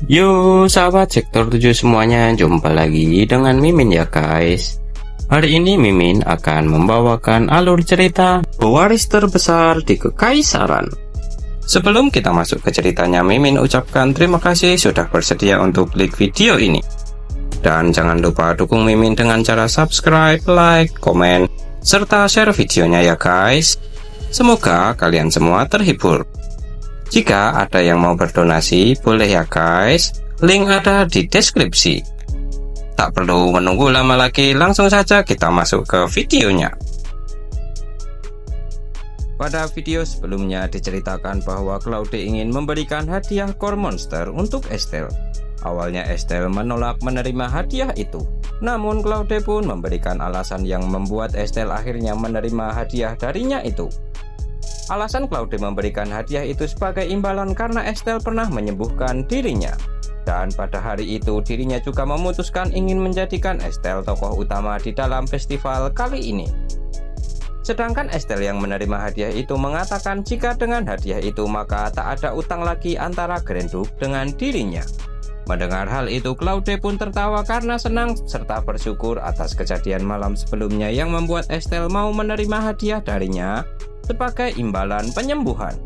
Yo sahabat sektor 7 semuanya, jumpa lagi dengan Mimin ya guys. Hari ini Mimin akan membawakan alur cerita pewaris terbesar di Kekaisaran. Sebelum kita masuk ke ceritanya, Mimin ucapkan terima kasih sudah bersedia untuk klik video ini. Dan jangan lupa dukung Mimin dengan cara subscribe, like, komen, serta share videonya ya guys. Semoga kalian semua terhibur. Jika ada yang mau berdonasi, boleh ya guys. Link ada di deskripsi. Tak perlu menunggu lama lagi, langsung saja kita masuk ke videonya. Pada video sebelumnya diceritakan bahwa Claude ingin memberikan hadiah core monster untuk Estelle. Awalnya Estelle menolak menerima hadiah itu. Namun Claude pun memberikan alasan yang membuat Estelle akhirnya menerima hadiah darinya itu. Alasan Claude memberikan hadiah itu sebagai imbalan karena Estelle pernah menyembuhkan dirinya. Dan pada hari itu dirinya juga memutuskan ingin menjadikan Estelle tokoh utama di dalam festival kali ini. Sedangkan Estelle yang menerima hadiah itu mengatakan jika dengan hadiah itu maka tak ada utang lagi antara Grand Duke dengan dirinya. Mendengar hal itu, Claude pun tertawa karena senang serta bersyukur atas kejadian malam sebelumnya yang membuat Estelle mau menerima hadiah darinya sebagai imbalan penyembuhan.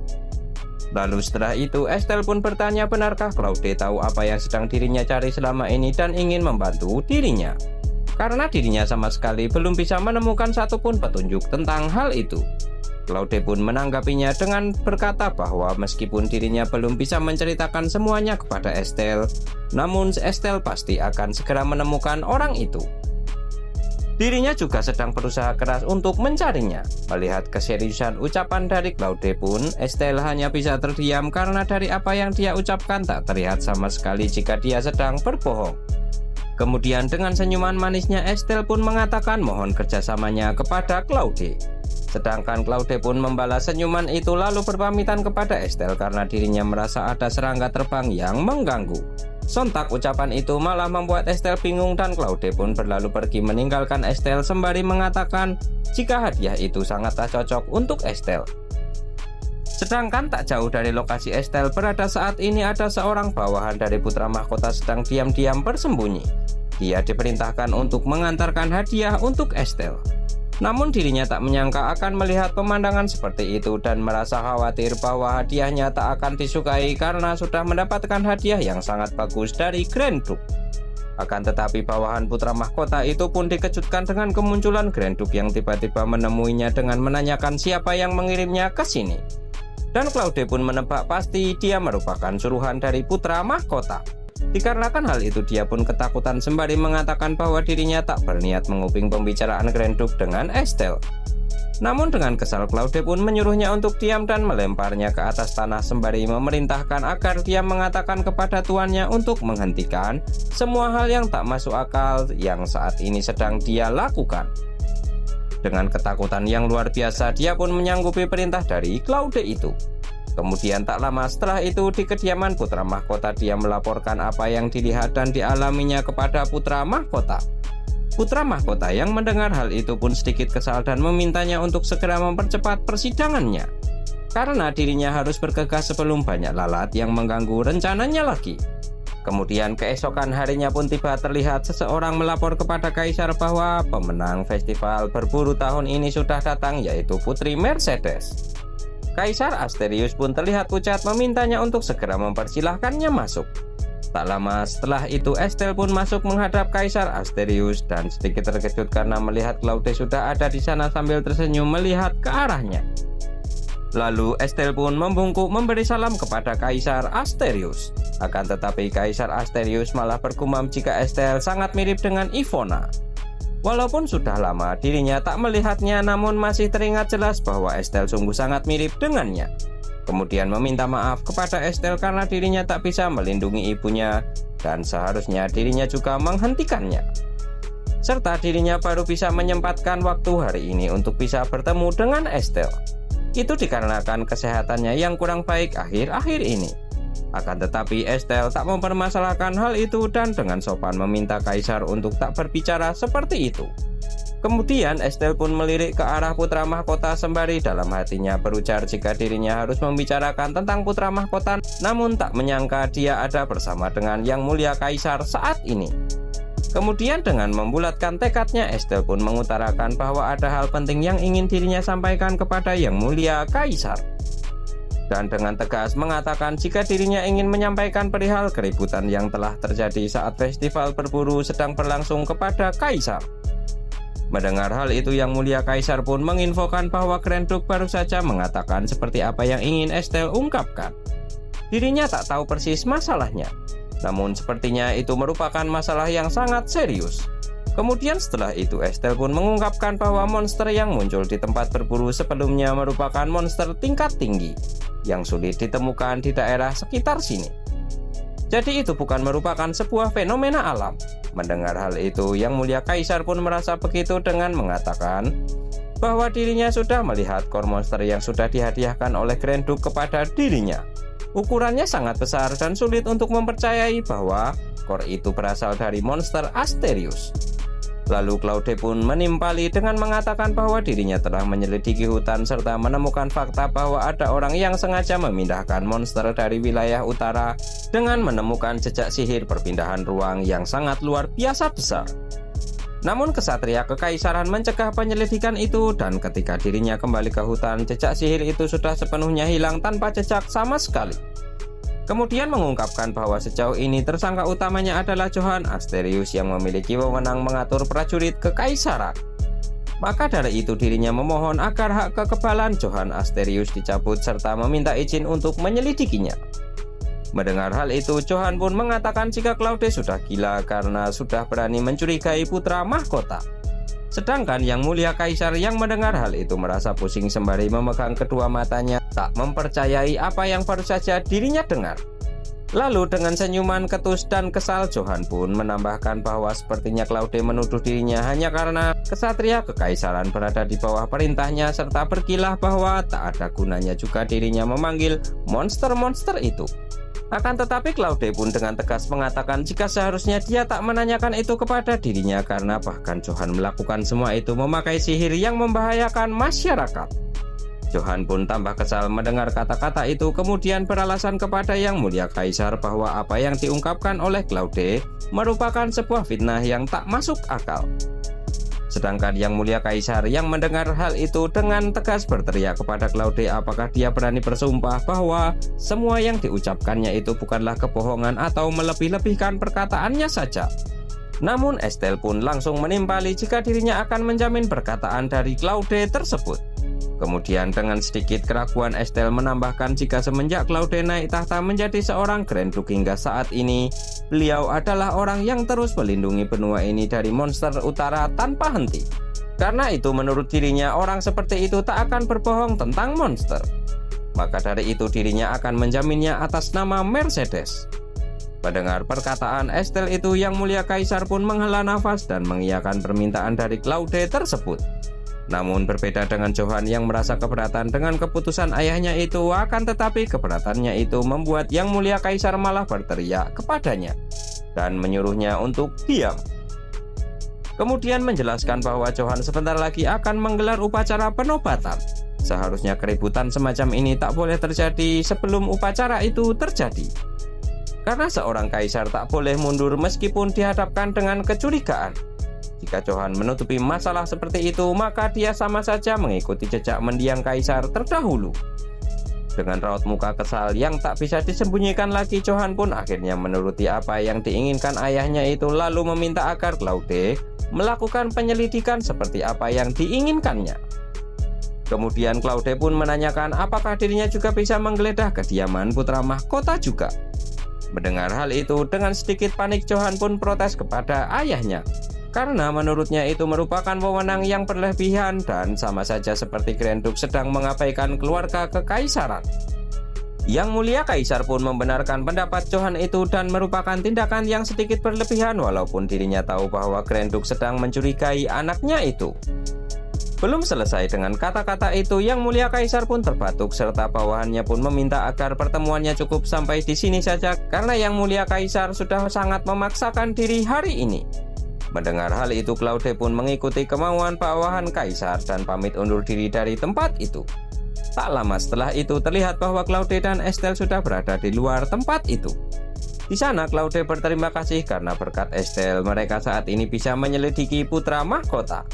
Lalu setelah itu Estelle pun bertanya benarkah Claude tahu apa yang sedang dirinya cari selama ini dan ingin membantu dirinya. Karena dirinya sama sekali belum bisa menemukan satupun petunjuk tentang hal itu. Claude pun menanggapinya dengan berkata bahwa meskipun dirinya belum bisa menceritakan semuanya kepada Estelle, namun Estelle pasti akan segera menemukan orang itu. Dirinya juga sedang berusaha keras untuk mencarinya. Melihat keseriusan ucapan dari Claude pun, Estelle hanya bisa terdiam karena dari apa yang dia ucapkan tak terlihat sama sekali jika dia sedang berbohong. Kemudian dengan senyuman manisnya Estelle pun mengatakan mohon kerjasamanya kepada Claude. Sedangkan Claude pun membalas senyuman itu lalu berpamitan kepada Estelle karena dirinya merasa ada serangga terbang yang mengganggu. Sontak ucapan itu malah membuat Estelle bingung dan Claude pun berlalu pergi meninggalkan Estelle sembari mengatakan jika hadiah itu sangat tak cocok untuk Estelle. Sedangkan tak jauh dari lokasi Estelle berada saat ini ada seorang bawahan dari putra mahkota sedang diam-diam bersembunyi. Dia diperintahkan untuk mengantarkan hadiah untuk Estelle. Namun dirinya tak menyangka akan melihat pemandangan seperti itu dan merasa khawatir bahwa hadiahnya tak akan disukai karena sudah mendapatkan hadiah yang sangat bagus dari Grand Duke. Akan tetapi bawahan putra mahkota itu pun dikejutkan dengan kemunculan Grand Duke yang tiba-tiba menemuinya dengan menanyakan siapa yang mengirimnya ke sini. Dan Claude pun menebak pasti dia merupakan suruhan dari putra mahkota. Dikarenakan hal itu dia pun ketakutan sembari mengatakan bahwa dirinya tak berniat menguping pembicaraan Grand Duke dengan Estelle. Namun dengan kesal Claude pun menyuruhnya untuk diam dan melemparnya ke atas tanah sembari memerintahkan agar dia mengatakan kepada tuannya untuk menghentikan semua hal yang tak masuk akal yang saat ini sedang dia lakukan. Dengan ketakutan yang luar biasa dia pun menyanggupi perintah dari Claude itu. Kemudian tak lama setelah itu di kediaman putra mahkota dia melaporkan apa yang dilihat dan dialaminya kepada putra mahkota. Putra mahkota yang mendengar hal itu pun sedikit kesal dan memintanya untuk segera mempercepat persidangannya. Karena dirinya harus bergegas sebelum banyak lalat yang mengganggu rencananya lagi. Kemudian keesokan harinya pun tiba terlihat seseorang melapor kepada Kaisar bahwa pemenang festival berburu tahun ini sudah datang yaitu Putri Mercedes. Kaisar Asterius pun terlihat pucat memintanya untuk segera mempersilahkannya masuk. Tak lama setelah itu Estelle pun masuk menghadap Kaisar Asterius dan sedikit terkejut karena melihat Claude sudah ada di sana sambil tersenyum melihat ke arahnya. Lalu Estelle pun membungkuk memberi salam kepada Kaisar Asterius. Akan tetapi Kaisar Asterius malah bergumam jika Estelle sangat mirip dengan Ivona. Walaupun sudah lama dirinya tak melihatnya, namun masih teringat jelas bahwa Estelle sungguh sangat mirip dengannya. Kemudian meminta maaf kepada Estelle karena dirinya tak bisa melindungi ibunya dan seharusnya dirinya juga menghentikannya. Serta dirinya baru bisa menyempatkan waktu hari ini untuk bisa bertemu dengan Estelle. Itu dikarenakan kesehatannya yang kurang baik akhir-akhir ini. Akan tetapi Estelle tak mempermasalahkan hal itu dan dengan sopan meminta Kaisar untuk tak berbicara seperti itu. Kemudian Estelle pun melirik ke arah putra mahkota sembari dalam hatinya berujar jika dirinya harus membicarakan tentang putra mahkota, namun tak menyangka dia ada bersama dengan Yang Mulia Kaisar saat ini. Kemudian dengan membulatkan tekadnya, Estelle pun mengutarakan bahwa ada hal penting yang ingin dirinya sampaikan kepada Yang Mulia Kaisar. Dan dengan tegas mengatakan jika dirinya ingin menyampaikan perihal keributan yang telah terjadi saat festival berburu sedang berlangsung kepada Kaisar. Mendengar hal itu, Yang Mulia Kaisar pun menginfokan bahwa Grand Duke baru saja mengatakan seperti apa yang ingin Estelle ungkapkan. Dirinya tak tahu persis masalahnya, namun sepertinya itu merupakan masalah yang sangat serius. Kemudian setelah itu Estelle pun mengungkapkan bahwa monster yang muncul di tempat berburu sebelumnya merupakan monster tingkat tinggi yang sulit ditemukan di daerah sekitar sini. Jadi itu bukan merupakan sebuah fenomena alam. Mendengar hal itu, Yang Mulia Kaisar pun merasa begitu dengan mengatakan bahwa dirinya sudah melihat core monster yang sudah dihadiahkan oleh Grand Duke kepada dirinya. Ukurannya sangat besar dan sulit untuk mempercayai bahwa core itu berasal dari monster Asterius. Lalu Claude pun menimpali dengan mengatakan bahwa dirinya telah menyelidiki hutan serta menemukan fakta bahwa ada orang yang sengaja memindahkan monster dari wilayah utara dengan menemukan jejak sihir perpindahan ruang yang sangat luar biasa besar. Namun kesatria kekaisaran mencegah penyelidikan itu, dan ketika dirinya kembali ke hutan, jejak sihir itu sudah sepenuhnya hilang tanpa jejak sama sekali. Kemudian mengungkapkan bahwa sejauh ini tersangka utamanya adalah Johann Asterius yang memiliki wewenang mengatur prajurit kekaisaran. Maka dari itu dirinya memohon agar hak kekebalan Johann Asterius dicabut serta meminta izin untuk menyelidikinya. Mendengar hal itu, Johann pun mengatakan jika Claude sudah gila karena sudah berani mencurigai putra mahkota. Sedangkan Yang Mulia Kaisar yang mendengar hal itu merasa pusing sembari memegang kedua matanya, tak mempercayai apa yang baru saja dirinya dengar. Lalu dengan senyuman ketus dan kesal, Johann pun menambahkan bahwa sepertinya Claude menuduh dirinya hanya karena kesatria kekaisaran berada di bawah perintahnya, serta berkilah bahwa tak ada gunanya juga dirinya memanggil monster-monster itu. Akan tetapi Claude pun dengan tegas mengatakan jika seharusnya dia tak menanyakan itu kepada dirinya, karena bahkan Johann melakukan semua itu memakai sihir yang membahayakan masyarakat. Johann pun tambah kesal mendengar kata-kata itu, kemudian beralasan kepada Yang Mulia Kaisar bahwa apa yang diungkapkan oleh Claude merupakan sebuah fitnah yang tak masuk akal. Sedangkan Yang Mulia Kaisar yang mendengar hal itu dengan tegas berteriak kepada Claude apakah dia berani bersumpah bahwa semua yang diucapkannya itu bukanlah kebohongan atau melebih-lebihkan perkataannya saja. Namun Estelle pun langsung menimpali jika dirinya akan menjamin perkataan dari Claude tersebut. Kemudian dengan sedikit keraguan Estelle menambahkan jika semenjak Claude naik tahta menjadi seorang Grand Duke hingga saat ini, beliau adalah orang yang terus melindungi benua ini dari monster utara tanpa henti. Karena itu menurut dirinya orang seperti itu tak akan berbohong tentang monster. Maka dari itu dirinya akan menjaminnya atas nama Mercedes. Mendengar perkataan Estelle itu, Yang Mulia Kaisar pun menghela nafas dan mengiyakan permintaan dari Claude tersebut. Namun berbeda dengan Johann yang merasa keberatan dengan keputusan ayahnya itu, akan tetapi keberatannya itu membuat Yang Mulia Kaisar malah berteriak kepadanya dan menyuruhnya untuk diam. Kemudian menjelaskan bahwa Johann sebentar lagi akan menggelar upacara penobatan. Seharusnya keributan semacam ini tak boleh terjadi sebelum upacara itu terjadi. Karena seorang kaisar tak boleh mundur meskipun dihadapkan dengan kecurigaan. Jika Johann menutupi masalah seperti itu, maka dia sama saja mengikuti jejak mendiang kaisar terdahulu. Dengan raut muka kesal yang tak bisa disembunyikan lagi, Johann pun akhirnya menuruti apa yang diinginkan ayahnya itu, lalu meminta agar Claude melakukan penyelidikan seperti apa yang diinginkannya. Kemudian Claude pun menanyakan apakah dirinya juga bisa menggeledah kediaman putra mahkota juga. Mendengar hal itu, dengan sedikit panik Johann pun protes kepada ayahnya. Karena menurutnya itu merupakan wewenang yang berlebihan dan sama saja seperti Grand Duke sedang mengabaikan keluarga kekaisaran. Yang Mulia Kaisar pun membenarkan pendapat Johann itu dan merupakan tindakan yang sedikit berlebihan walaupun dirinya tahu bahwa Grand Duke sedang mencurigai anaknya itu. Belum selesai dengan kata-kata itu, Yang Mulia Kaisar pun terbatuk serta bawahannya pun meminta agar pertemuannya cukup sampai di sini saja karena Yang Mulia Kaisar sudah sangat memaksakan diri hari ini. Mendengar hal itu, Claude pun mengikuti kemauan bawahan kaisar dan pamit undur diri dari tempat itu. Tak lama setelah itu terlihat bahwa Claude dan Estelle sudah berada di luar tempat itu. Di sana Claude berterima kasih karena berkat Estelle mereka saat ini bisa menyelidiki putra mahkota.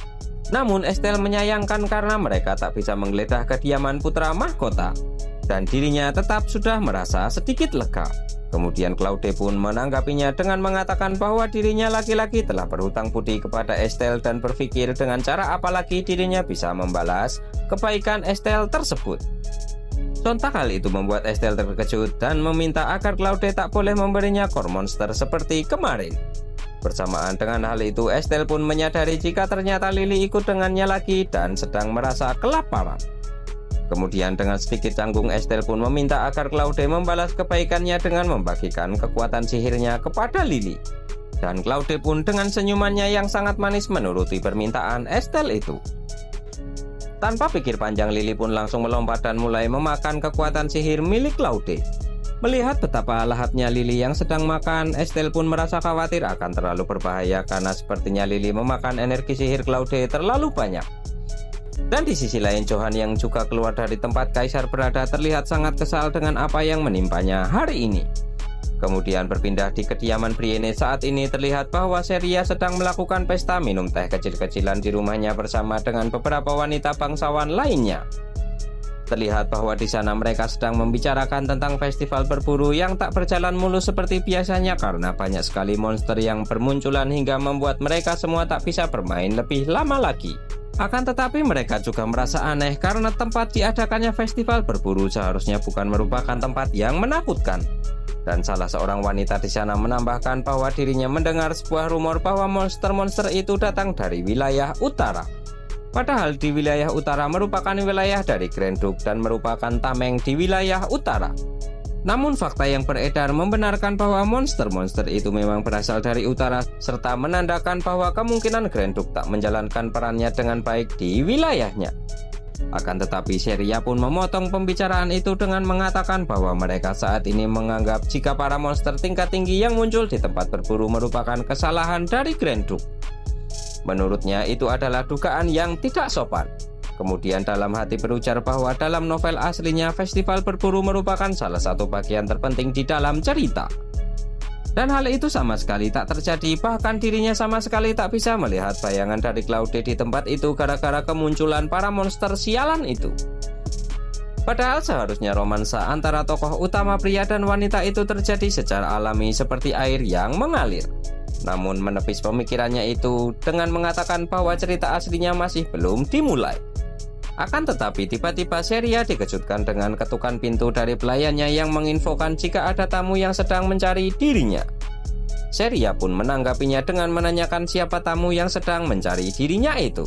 Namun Estelle menyayangkan karena mereka tak bisa menggeledah kediaman putra mahkota dan dirinya tetap sudah merasa sedikit lega. Kemudian Claude pun menanggapinya dengan mengatakan bahwa dirinya laki-laki telah berhutang budi kepada Estelle dan berpikir dengan cara apa lagi dirinya bisa membalas kebaikan Estelle tersebut. Sontak hal itu membuat Estelle terkejut dan meminta agar Claude tak boleh memberinya core monster seperti kemarin. Bersamaan dengan hal itu, Estelle pun menyadari jika ternyata Lily ikut dengannya lagi dan sedang merasa kelaparan. Kemudian dengan sedikit canggung, Estelle pun meminta agar Claude membalas kebaikannya dengan membagikan kekuatan sihirnya kepada Lily. Dan Claude pun dengan senyumannya yang sangat manis menuruti permintaan Estelle itu. Tanpa pikir panjang, Lily pun langsung melompat dan mulai memakan kekuatan sihir milik Claude. Melihat betapa lahapnya Lily yang sedang makan, Estelle pun merasa khawatir akan terlalu berbahaya karena sepertinya Lily memakan energi sihir Claude terlalu banyak. Dan di sisi lain, Johan yang juga keluar dari tempat kaisar berada terlihat sangat kesal dengan apa yang menimpanya hari ini. Kemudian berpindah di kediaman Brienne. Saat ini terlihat bahwa Seria sedang melakukan pesta minum teh kecil-kecilan di rumahnya bersama dengan beberapa wanita bangsawan lainnya. Terlihat bahwa di sana mereka sedang membicarakan tentang festival berburu yang tak berjalan mulus seperti biasanya karena banyak sekali monster yang bermunculan hingga membuat mereka semua tak bisa bermain lebih lama lagi. Akan tetapi mereka juga merasa aneh karena tempat diadakannya festival berburu seharusnya bukan merupakan tempat yang menakutkan. Dan salah seorang wanita di sana menambahkan bahwa dirinya mendengar sebuah rumor bahwa monster-monster itu datang dari wilayah utara. Padahal di wilayah utara merupakan wilayah dari Grand Duke dan merupakan tameng di wilayah utara. Namun fakta yang beredar membenarkan bahwa monster-monster itu memang berasal dari utara serta menandakan bahwa kemungkinan Grand Duke tak menjalankan perannya dengan baik di wilayahnya. Akan tetapi Seria pun memotong pembicaraan itu dengan mengatakan bahwa mereka saat ini menganggap jika para monster tingkat tinggi yang muncul di tempat berburu merupakan kesalahan dari Grand Duke. Menurutnya itu adalah dugaan yang tidak sopan. Kemudian dalam hati berujar bahwa dalam novel aslinya festival berburu merupakan salah satu bagian terpenting di dalam cerita. Dan hal itu sama sekali tak terjadi, bahkan dirinya sama sekali tak bisa melihat bayangan dari Claude di tempat itu gara-gara kemunculan para monster sialan itu. Padahal seharusnya romansa antara tokoh utama pria dan wanita itu terjadi secara alami seperti air yang mengalir. Namun menepis pemikirannya itu dengan mengatakan bahwa cerita aslinya masih belum dimulai. Akan tetapi tiba-tiba Seria dikejutkan dengan ketukan pintu dari pelayannya yang menginfokan jika ada tamu yang sedang mencari dirinya. Seria pun menanggapinya dengan menanyakan siapa tamu yang sedang mencari dirinya itu.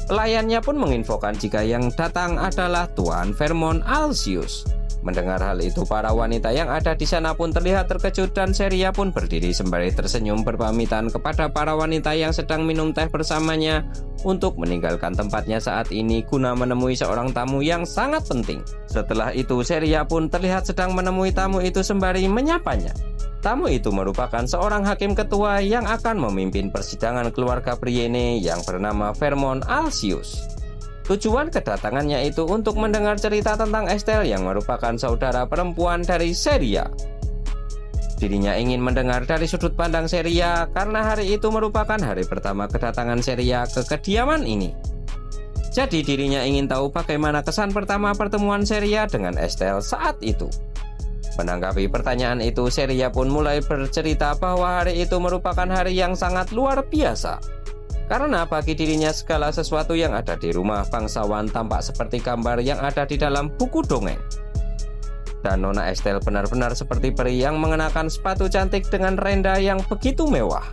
Pelayannya pun menginfokan jika yang datang adalah Tuan Vermont Alsius. Mendengar hal itu, para wanita yang ada di sana pun terlihat terkejut dan Seria pun berdiri sembari tersenyum berpamitan kepada para wanita yang sedang minum teh bersamanya untuk meninggalkan tempatnya saat ini guna menemui seorang tamu yang sangat penting. Setelah itu, Seria pun terlihat sedang menemui tamu itu sembari menyapanya. Tamu itu merupakan seorang hakim ketua yang akan memimpin persidangan keluarga Brienne yang bernama Vermont Alsius. Tujuan kedatangannya itu untuk mendengar cerita tentang Estelle yang merupakan saudara perempuan dari Seria. Dirinya ingin mendengar dari sudut pandang Seria karena hari itu merupakan hari pertama kedatangan Seria ke kediaman ini. Jadi dirinya ingin tahu bagaimana kesan pertama pertemuan Seria dengan Estelle saat itu. Menanggapi pertanyaan itu, Seria pun mulai bercerita bahwa hari itu merupakan hari yang sangat luar biasa. Karena bagi dirinya segala sesuatu yang ada di rumah bangsawan tampak seperti gambar yang ada di dalam buku dongeng. Dan Nona Estelle benar-benar seperti peri yang mengenakan sepatu cantik dengan renda yang begitu mewah.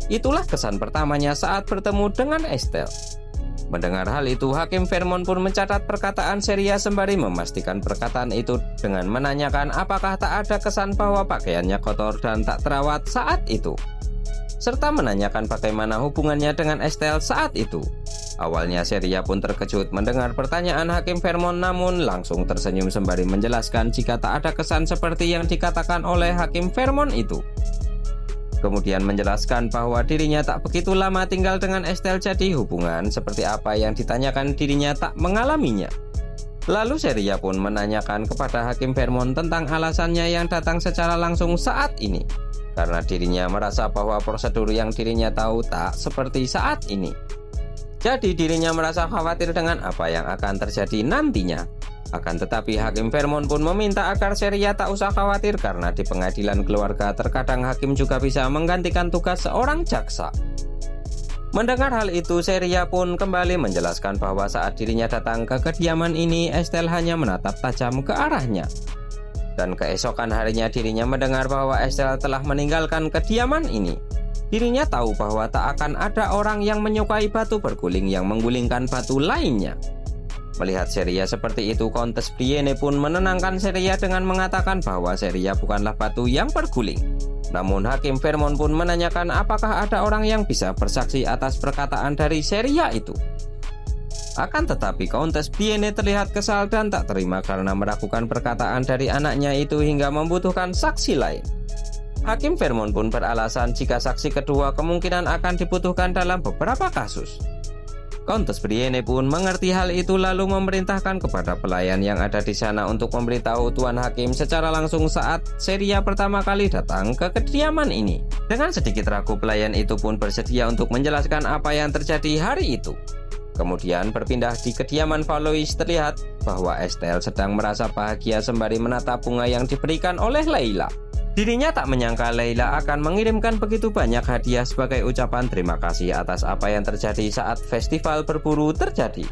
Itulah kesan pertamanya saat bertemu dengan Estelle. Mendengar hal itu, Hakim Vermont pun mencatat perkataan Seria sembari memastikan perkataan itu dengan menanyakan apakah tak ada kesan bahwa pakaiannya kotor dan tak terawat saat itu, serta menanyakan bagaimana hubungannya dengan Estelle saat itu. Awalnya Seria pun terkejut mendengar pertanyaan Hakim Vermont, namun langsung tersenyum sembari menjelaskan jika tak ada kesan seperti yang dikatakan oleh Hakim Vermont itu. Kemudian menjelaskan bahwa dirinya tak begitu lama tinggal dengan Estelle, jadi hubungan seperti apa yang ditanyakan dirinya tak mengalaminya. Lalu Sheria pun menanyakan kepada Hakim Vermont tentang alasannya yang datang secara langsung saat ini, karena dirinya merasa bahwa prosedur yang dirinya tahu tak seperti saat ini. Jadi dirinya merasa khawatir dengan apa yang akan terjadi nantinya. Akan tetapi Hakim Vermont pun meminta agar Sheria tak usah khawatir, karena di pengadilan keluarga terkadang hakim juga bisa menggantikan tugas seorang jaksa. Mendengar hal itu, Sheria pun kembali menjelaskan bahwa saat dirinya datang ke kediaman ini, Estelle hanya menatap tajam ke arahnya. Dan keesokan harinya dirinya mendengar bahwa Estelle telah meninggalkan kediaman ini. Dirinya tahu bahwa tak akan ada orang yang menyukai batu berguling yang menggulingkan batu lainnya. Melihat Sheria seperti itu, Countess Brienne pun menenangkan Sheria dengan mengatakan bahwa Sheria bukanlah batu yang berguling. Namun Hakim Vermont pun menanyakan apakah ada orang yang bisa bersaksi atas perkataan dari Sheria itu. Akan tetapi Countess Brienne terlihat kesal dan tak terima karena meragukan perkataan dari anaknya itu hingga membutuhkan saksi lain. Hakim Vermont pun beralasan jika saksi kedua kemungkinan akan dibutuhkan dalam beberapa kasus. Countess Brienne pun mengerti hal itu lalu memerintahkan kepada pelayan yang ada di sana untuk memberitahu Tuan Hakim secara langsung saat Sheria pertama kali datang ke kediaman ini. Dengan sedikit ragu, pelayan itu pun bersedia untuk menjelaskan apa yang terjadi hari itu. Kemudian berpindah di kediaman Valois, terlihat bahwa Estelle sedang merasa bahagia sembari menatap bunga yang diberikan oleh Layla. Dirinya tak menyangka Layla akan mengirimkan begitu banyak hadiah sebagai ucapan terima kasih atas apa yang terjadi saat festival berburu terjadi.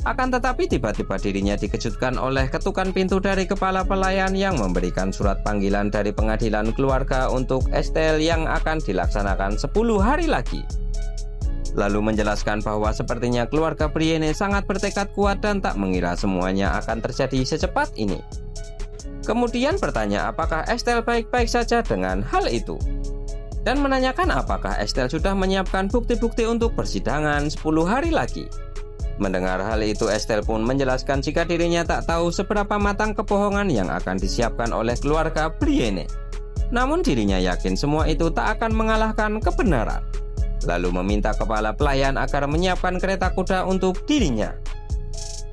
Akan tetapi tiba-tiba dirinya dikejutkan oleh ketukan pintu dari kepala pelayan yang memberikan surat panggilan dari pengadilan keluarga untuk Estelle yang akan dilaksanakan 10 hari lagi. Lalu menjelaskan bahwa sepertinya keluarga Brienne sangat bertekad kuat dan tak mengira semuanya akan terjadi secepat ini. Kemudian bertanya apakah Estelle baik-baik saja dengan hal itu, dan menanyakan apakah Estelle sudah menyiapkan bukti-bukti untuk persidangan 10 hari lagi. Mendengar hal itu, Estelle pun menjelaskan jika dirinya tak tahu seberapa matang kebohongan yang akan disiapkan oleh keluarga Brienne. Namun dirinya yakin semua itu tak akan mengalahkan kebenaran. Lalu meminta kepala pelayan agar menyiapkan kereta kuda untuk dirinya,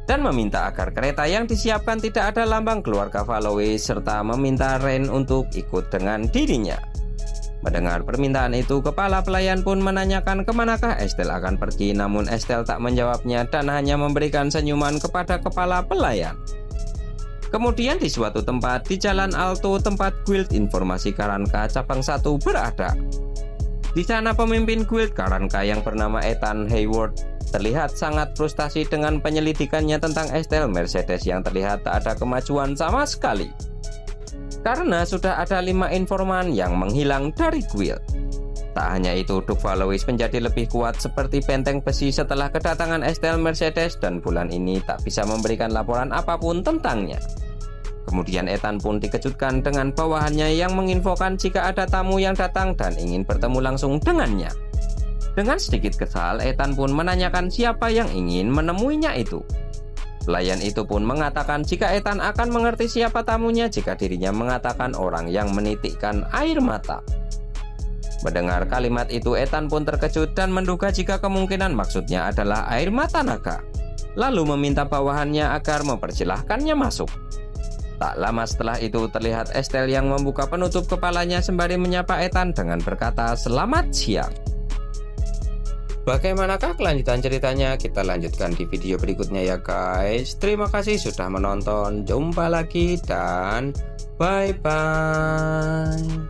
dan meminta agar kereta yang disiapkan tidak ada lambang keluarga Valois, serta meminta Ren untuk ikut dengan dirinya. Mendengar permintaan itu, kepala pelayan pun menanyakan kemanakah Estelle akan pergi, namun Estelle tak menjawabnya dan hanya memberikan senyuman kepada kepala pelayan. Kemudian di suatu tempat di Jalan Alto, tempat Guild Informasi Karanka Cabang 1 berada. Di sana pemimpin Guild Karanka yang bernama Ethan Hayward terlihat sangat frustasi dengan penyelidikannya tentang Estelle Mercedes yang terlihat tak ada kemajuan sama sekali. Karena sudah ada 5 informan yang menghilang dari Guild. Tak hanya itu, Duke Valois menjadi lebih kuat seperti benteng besi setelah kedatangan Estelle Mercedes, dan bulan ini tak bisa memberikan laporan apapun tentangnya. Kemudian Ethan pun dikejutkan dengan bawahannya yang menginfokan jika ada tamu yang datang dan ingin bertemu langsung dengannya. Dengan sedikit kesal, Ethan pun menanyakan siapa yang ingin menemuinya itu. Pelayan itu pun mengatakan jika Ethan akan mengerti siapa tamunya jika dirinya mengatakan orang yang menitikkan air mata. Mendengar kalimat itu, Ethan pun terkejut dan menduga jika kemungkinan maksudnya adalah air mata naga. Lalu meminta bawahannya agar mempersilahkannya masuk. Tak lama setelah itu terlihat Estelle yang membuka penutup kepalanya sembari menyapa Ethan dengan berkata selamat siang. Bagaimanakah kelanjutan ceritanya? Kita lanjutkan di video berikutnya ya guys. Terima kasih sudah menonton. Jumpa lagi dan bye bye.